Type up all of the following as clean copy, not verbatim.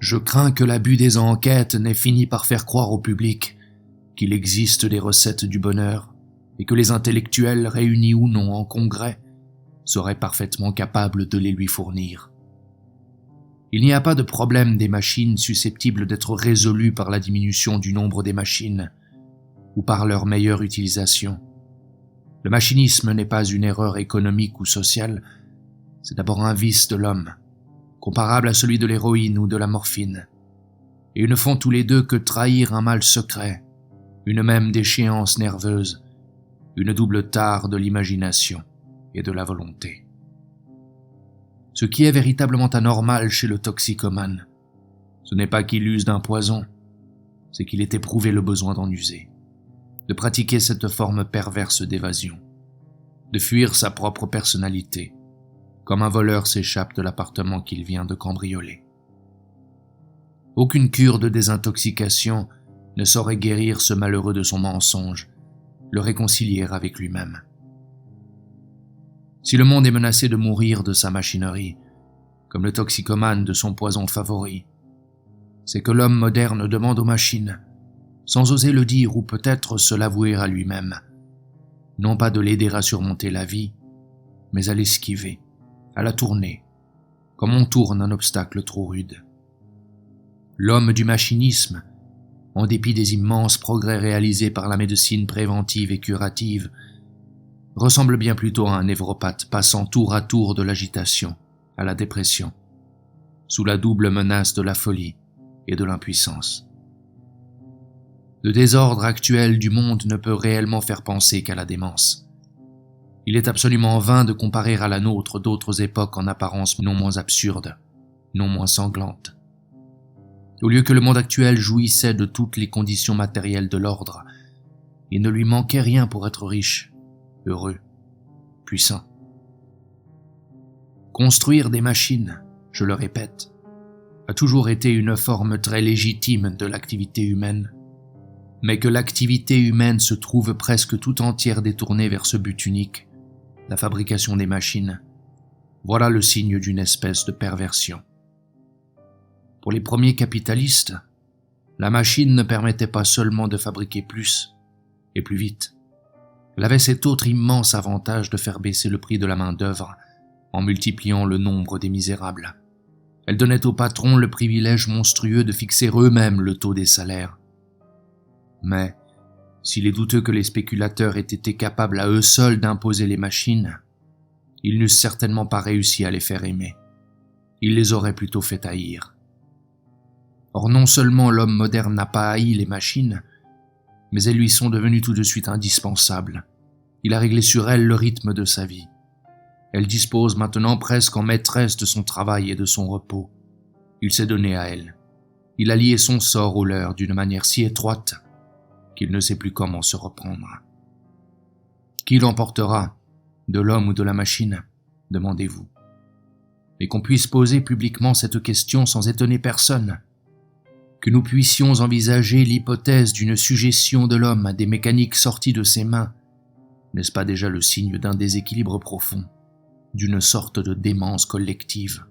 Je crains que l'abus des enquêtes n'ait fini par faire croire au public qu'il existe des recettes du bonheur et que les intellectuels, réunis ou non en congrès, seraient parfaitement capables de les lui fournir. Il n'y a pas de problème des machines susceptible d'être résolu par la diminution du nombre des machines ou par leur meilleure utilisation. Le machinisme n'est pas une erreur économique ou sociale, c'est d'abord un vice de l'homme, comparable à celui de l'héroïne ou de la morphine. Et ils ne font tous les deux que trahir un mal secret, une même déchéance nerveuse, une double tare de l'imagination et de la volonté. Ce qui est véritablement anormal chez le toxicomane, ce n'est pas qu'il use d'un poison, c'est qu'il ait éprouvé le besoin d'en user, de pratiquer cette forme perverse d'évasion, de fuir sa propre personnalité, comme un voleur s'échappe de l'appartement qu'il vient de cambrioler. Aucune cure de désintoxication ne saurait guérir ce malheureux de son mensonge, le réconcilier avec lui-même. Si le monde est menacé de mourir de sa machinerie, comme le toxicomane de son poison favori, c'est que l'homme moderne demande aux machines, sans oser le dire ou peut-être se l'avouer à lui-même, non pas de l'aider à surmonter la vie, mais à l'esquiver, à la tourner, comme on tourne un obstacle trop rude. L'homme du machinisme, en dépit des immenses progrès réalisés par la médecine préventive et curative, ressemble bien plutôt à un névropathe passant tour à tour de l'agitation à la dépression, sous la double menace de la folie et de l'impuissance. Le désordre actuel du monde ne peut réellement faire penser qu'à la démence. Il est absolument vain de comparer à la nôtre d'autres époques en apparence non moins absurdes, non moins sanglantes. Au lieu que le monde actuel jouissait de toutes les conditions matérielles de l'ordre, il ne lui manquait rien pour être riche, heureux, puissant. Construire des machines, je le répète, a toujours été une forme très légitime de l'activité humaine, mais que l'activité humaine se trouve presque tout entière détournée vers ce but unique, la fabrication des machines, voilà le signe d'une espèce de perversion. Pour les premiers capitalistes, la machine ne permettait pas seulement de fabriquer plus et plus vite. Elle avait cet autre immense avantage de faire baisser le prix de la main-d'œuvre en multipliant le nombre des misérables. Elle donnait aux patrons le privilège monstrueux de fixer eux-mêmes le taux des salaires. Mais, s'il est douteux que les spéculateurs aient été capables à eux seuls d'imposer les machines, ils n'eussent certainement pas réussi à les faire aimer. Ils les auraient plutôt fait haïr. Or non seulement l'homme moderne n'a pas haï les machines, mais elles lui sont devenues tout de suite indispensables. Il a réglé sur elles le rythme de sa vie. Elle dispose maintenant presque en maîtresse de son travail et de son repos. Il s'est donné à elle. Il a lié son sort au leur d'une manière si étroite qu'il ne sait plus comment se reprendre. Qui l'emportera, de l'homme ou de la machine, demandez-vous. Mais qu'on puisse poser publiquement cette question sans étonner personne, que nous puissions envisager l'hypothèse d'une sujétion de l'homme à des mécaniques sorties de ses mains, n'est-ce pas déjà le signe d'un déséquilibre profond, d'une sorte de démence collective?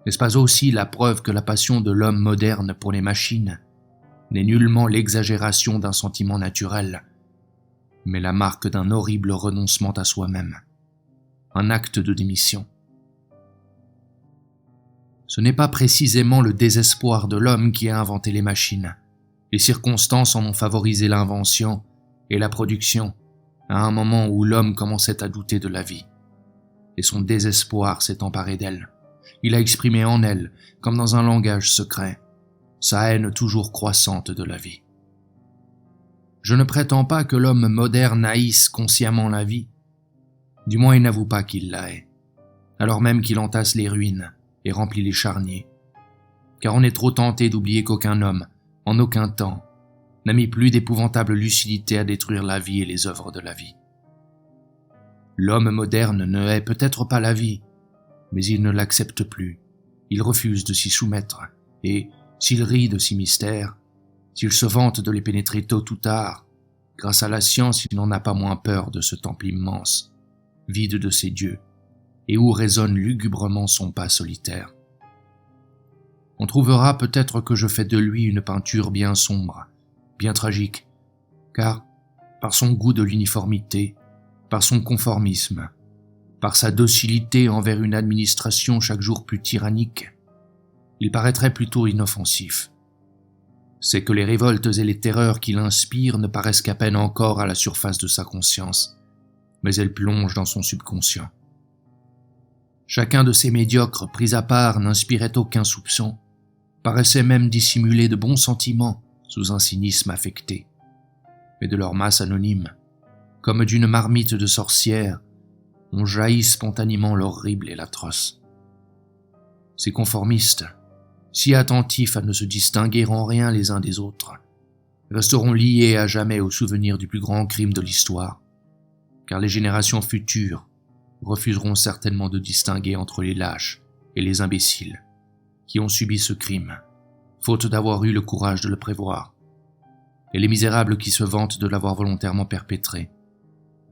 N'est-ce pas aussi la preuve que la passion de l'homme moderne pour les machines n'est nullement l'exagération d'un sentiment naturel, mais la marque d'un horrible renoncement à soi-même, un acte de démission? Ce n'est pas précisément le désespoir de l'homme qui a inventé les machines. Les circonstances en ont favorisé l'invention et la production à un moment où l'homme commençait à douter de la vie. Et son désespoir s'est emparé d'elle. Il a exprimé en elle, comme dans un langage secret, sa haine toujours croissante de la vie. Je ne prétends pas que l'homme moderne haïsse consciemment la vie. Du moins, il n'avoue pas qu'il la hait, alors même qu'il entasse les ruines et remplit les charniers. Car on est trop tenté d'oublier qu'aucun homme, en aucun temps, n'a mis plus d'épouvantable lucidité à détruire la vie et les œuvres de la vie. L'homme moderne ne hait peut-être pas la vie, mais il ne l'accepte plus, il refuse de s'y soumettre, et, s'il rit de ces mystères, s'il se vante de les pénétrer tôt ou tard, grâce à la science il n'en a pas moins peur de ce temple immense, vide de ses dieux, et où résonne lugubrement son pas solitaire. on trouvera peut-être que je fais de lui une peinture bien sombre, bien tragique, car, par son goût de l'uniformité, par son conformisme, par sa docilité envers une administration chaque jour plus tyrannique, il paraîtrait plutôt inoffensif. C'est que les révoltes et les terreurs qu'il inspire ne paraissent qu'à peine encore à la surface de sa conscience, mais elles plongent dans son subconscient. Chacun de ces médiocres pris à part n'inspirait aucun soupçon, paraissait même dissimuler de bons sentiments sous un cynisme affecté. Mais de leur masse anonyme, comme d'une marmite de sorcières, on jaillit spontanément l'horrible et l'atroce. Ces conformistes, si attentifs à ne se distinguer en rien les uns des autres, resteront liés à jamais au souvenir du plus grand crime de l'histoire, car les générations futures refuseront certainement de distinguer entre les lâches et les imbéciles qui ont subi ce crime, faute d'avoir eu le courage de le prévoir, et les misérables qui se vantent de l'avoir volontairement perpétré,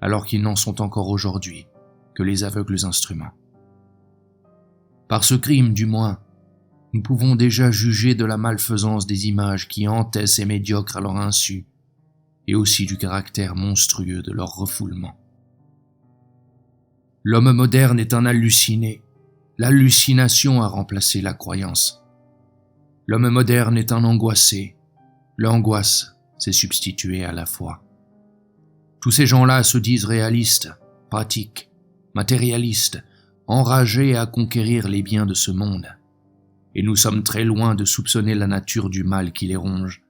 alors qu'ils n'en sont encore aujourd'hui que les aveugles instruments. Par ce crime, du moins, nous pouvons déjà juger de la malfaisance des images qui hantaient ces médiocres à leur insu, et aussi du caractère monstrueux de leur refoulement. L'homme moderne est un halluciné. L'hallucination a remplacé la croyance. L'homme moderne est un angoissé. L'angoisse s'est substituée à la foi. Tous ces gens-là se disent réalistes, pratiques, matérialistes, enragés à conquérir les biens de ce monde. Et nous sommes très loin de soupçonner la nature du mal qui les ronge,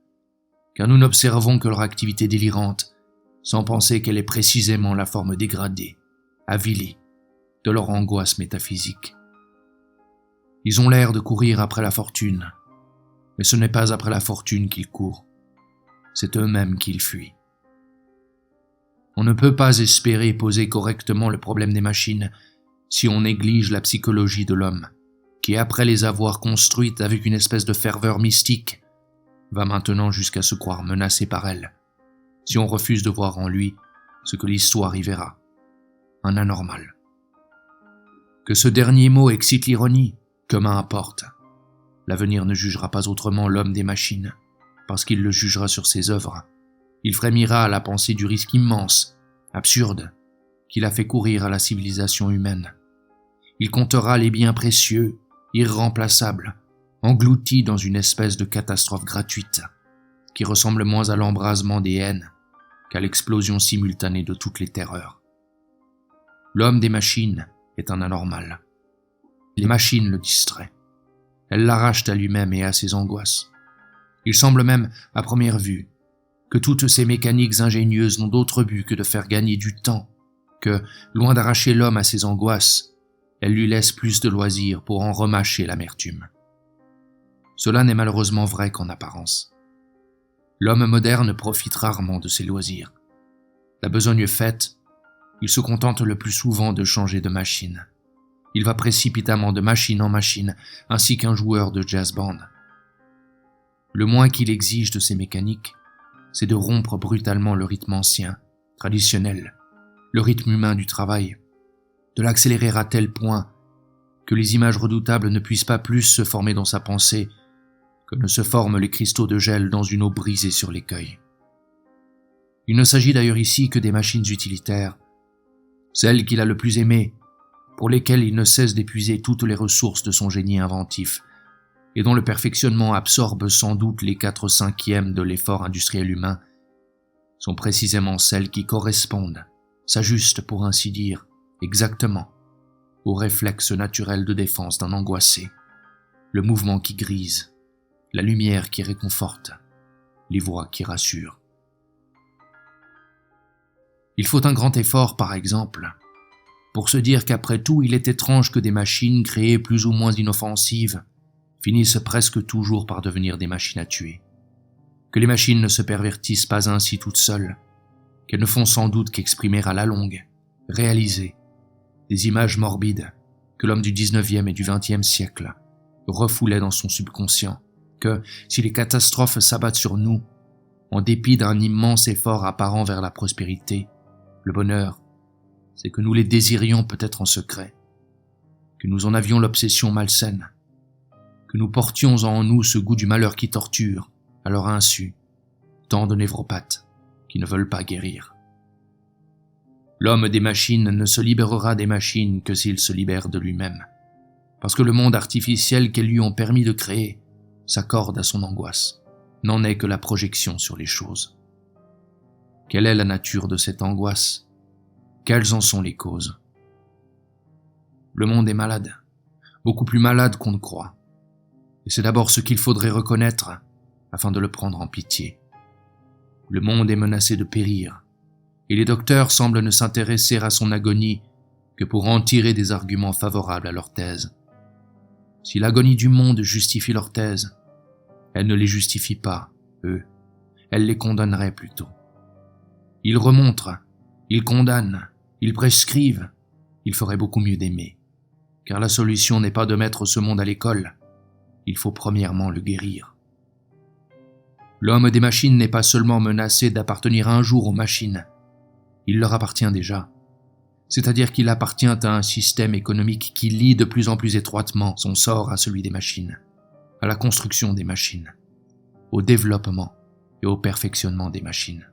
car nous n'observons que leur activité délirante, sans penser qu'elle est précisément la forme dégradée, avilie, de leur angoisse métaphysique. Ils ont l'air de courir après la fortune, mais ce n'est pas après la fortune qu'ils courent, c'est eux-mêmes qu'ils fuient. On ne peut pas espérer poser correctement le problème des machines si on néglige la psychologie de l'homme, qui, après les avoir construites avec une espèce de ferveur mystique, va maintenant jusqu'à se croire menacé par elles, si on refuse de voir en lui ce que l'histoire y verra, un anormal. Que ce dernier mot excite l'ironie, que m'importe. L'avenir ne jugera pas autrement l'homme des machines, parce qu'il le jugera sur ses œuvres. Il frémira à la pensée du risque immense, absurde, qu'il a fait courir à la civilisation humaine. Il comptera les biens précieux, irremplaçables, engloutis dans une espèce de catastrophe gratuite, qui ressemble moins à l'embrasement des haines qu'à l'explosion simultanée de toutes les terreurs. L'homme des machines est un anormal. Les machines le distraient. Elles l'arrachent à lui-même et à ses angoisses. Il semble même, à première vue, que toutes ces mécaniques ingénieuses n'ont d'autre but que de faire gagner du temps, que, loin d'arracher l'homme à ses angoisses, elles lui laissent plus de loisirs pour en remâcher l'amertume. Cela n'est malheureusement vrai qu'en apparence. L'homme moderne profite rarement de ses loisirs. La besogne faite, il se contente le plus souvent de changer de machine. Il va précipitamment de machine en machine, ainsi qu'un joueur de jazz band. Le moins qu'il exige de ces mécaniques, c'est de rompre brutalement le rythme ancien, traditionnel, le rythme humain du travail, de l'accélérer à tel point que les images redoutables ne puissent pas plus se former dans sa pensée que ne se forment les cristaux de gel dans une eau brisée sur l'écueil. Il ne s'agit d'ailleurs ici que des machines utilitaires, celles qu'il a le plus aimées, pour lesquelles il ne cesse d'épuiser toutes les ressources de son génie inventif, et dont le perfectionnement absorbe sans doute les 4/5 de l'effort industriel humain, sont précisément celles qui correspondent, s'ajustent pour ainsi dire, exactement, au réflexe naturel de défense d'un angoissé, le mouvement qui grise, la lumière qui réconforte, les voix qui rassurent. Il faut un grand effort, par exemple, pour se dire qu'après tout, il est étrange que des machines créées plus ou moins inoffensives finissent presque toujours par devenir des machines à tuer. Que les machines ne se pervertissent pas ainsi toutes seules, qu'elles ne font sans doute qu'exprimer à la longue, réaliser, des images morbides que l'homme du 19e et du 20e siècle refoulait dans son subconscient, que, si les catastrophes s'abattent sur nous, en dépit d'un immense effort apparent vers la prospérité, le bonheur, c'est que nous les désirions peut-être en secret, que nous en avions l'obsession malsaine, que nous portions en nous ce goût du malheur qui torture, à leur insu, tant de névropathes qui ne veulent pas guérir. L'homme des machines ne se libérera des machines que s'il se libère de lui-même, parce que le monde artificiel qu'elles lui ont permis de créer s'accorde à son angoisse, n'en est que la projection sur les choses. Quelle est la nature de cette angoisse? Quelles en sont les causes? Le monde est malade, beaucoup plus malade qu'on ne croit, et c'est d'abord ce qu'il faudrait reconnaître afin de le prendre en pitié. Le monde est menacé de périr, et les docteurs semblent ne s'intéresser à son agonie que pour en tirer des arguments favorables à leur thèse. Si l'agonie du monde justifie leur thèse, elle ne les justifie pas, eux, elle les condamnerait plutôt. Ils remontrent, ils condamnent, ils prescrivent, il ferait beaucoup mieux d'aimer, car la solution n'est pas de mettre ce monde à l'école, il faut premièrement le guérir. L'homme des machines n'est pas seulement menacé d'appartenir un jour aux machines, il leur appartient déjà, c'est-à-dire qu'il appartient à un système économique qui lie de plus en plus étroitement son sort à celui des machines, à la construction des machines, au développement et au perfectionnement des machines.